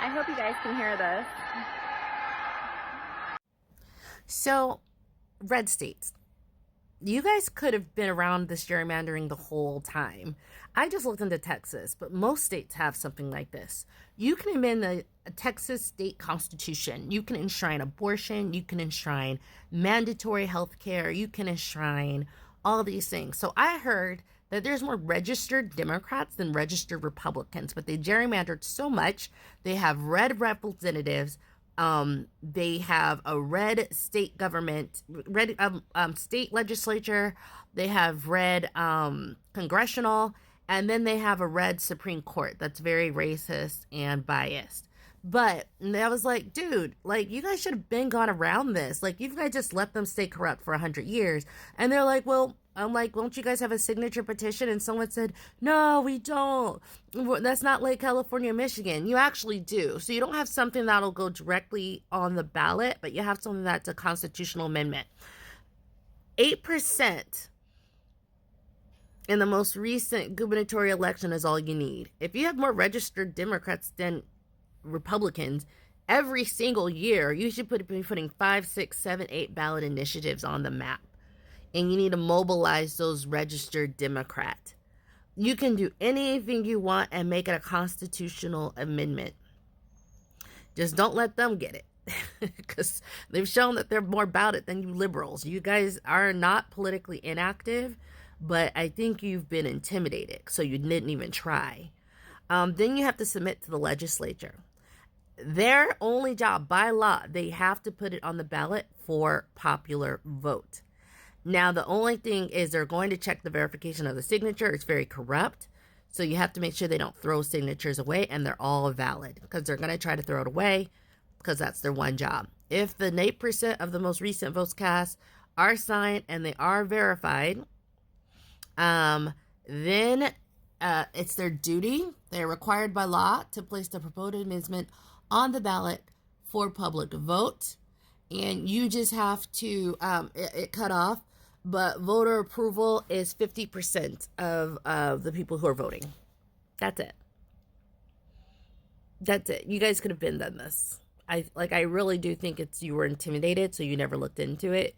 I hope you guys can hear this. So, red states. You guys could have been around this gerrymandering the whole time. I just looked into Texas, but most states have something like this. You can amend the Texas state constitution. You can enshrine abortion. You can enshrine mandatory health care. You can enshrine all these things. So I heard that there's more registered Democrats than registered Republicans, but they gerrymandered so much. They have red representatives. They have a red state government, red state legislature. They have red congressional, and then they have a red Supreme Court that's very racist and biased. But I was like, dude, like, you guys should have been gone around this. Like, you guys just let them stay corrupt for 100 years. And they're like, well, I'm like, won't you guys have a signature petition? And someone said, no, we don't. That's not like California, Michigan. You actually do. So you don't have something that'll go directly on the ballot, but you have something that's a constitutional amendment. 8% in the most recent gubernatorial election is all you need. If you have more registered Democrats than Republicans, every single year, you should be putting 5, 6, 7, 8 ballot initiatives on the map. And you need to mobilize those registered Democrats. You can do anything you want and make it a constitutional amendment. Just don't let them get it. Because they've shown that they're more about it than you liberals. You guys are not politically inactive, but I think you've been intimidated, so you didn't even try. Then you have to submit to the legislature. Their only job, by law, they have to put it on the ballot for popular vote. Now, the only thing is they're going to check the verification of the signature. It's very corrupt. So you have to make sure they don't throw signatures away and they're all valid, because they're going to try to throw it away because that's their one job. If the 8% of the most recent votes cast are signed and they are verified, then it's their duty. They're required by law to place the proposed amendment on the ballot for public vote. And you just have to, it cut off, but voter approval is 50% of the people who are voting. That's it. That's it. You guys could have been done this. I really do think it's, you were intimidated, so you never looked into it.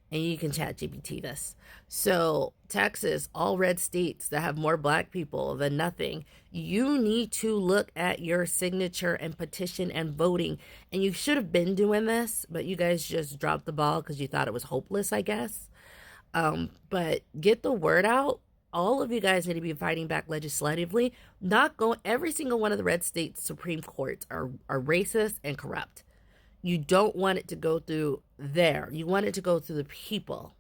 And you can chat GPT this. So Texas, all red states that have more black people than nothing, you need to look at your signature and petition and voting. And you should have been doing this, but you guys just dropped the ball because you thought it was hopeless, I guess. But get the word out. All of you guys need to be fighting back legislatively. Not go. Every single one of the red states Supreme Courts are racist and corrupt. You don't want it to go through there. You want it to go through the people.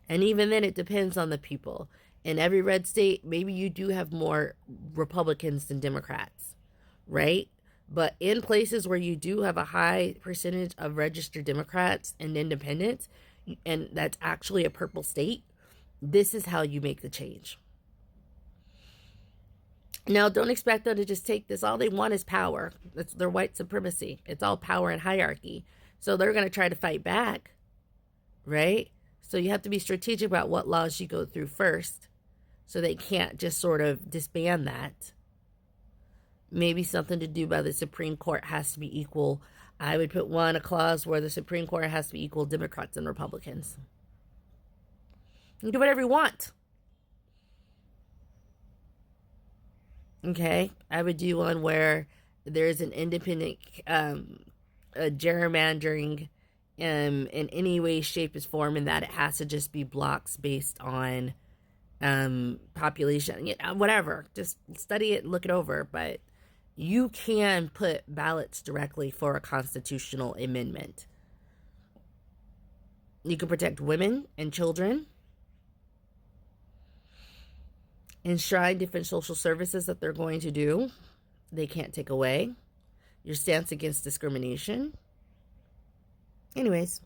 And even then, it depends on the people. In every red state, maybe you do have more Republicans than Democrats, right? But in places where you do have a high percentage of registered Democrats and independents, and that's actually a purple state, this is how you make the change. Now, don't expect them to just take this. All they want is power. It's their white supremacy. It's all power and hierarchy. So they're going to try to fight back, right? So you have to be strategic about what laws you go through first, so they can't just sort of disband that. Maybe something to do by the Supreme Court has to be equal. I would put a clause where the Supreme Court has to be equal Democrats and Republicans. You can do whatever you want. Okay, I would do one where there's an independent gerrymandering in any way, shape, or form, and that it has to just be blocks based on population, whatever. Just study it, look it over. But you can put ballots directly for a constitutional amendment. You can protect women and children. Enshrine different social services that they're going to do. They can't take away. Your stance against discrimination. Anyways.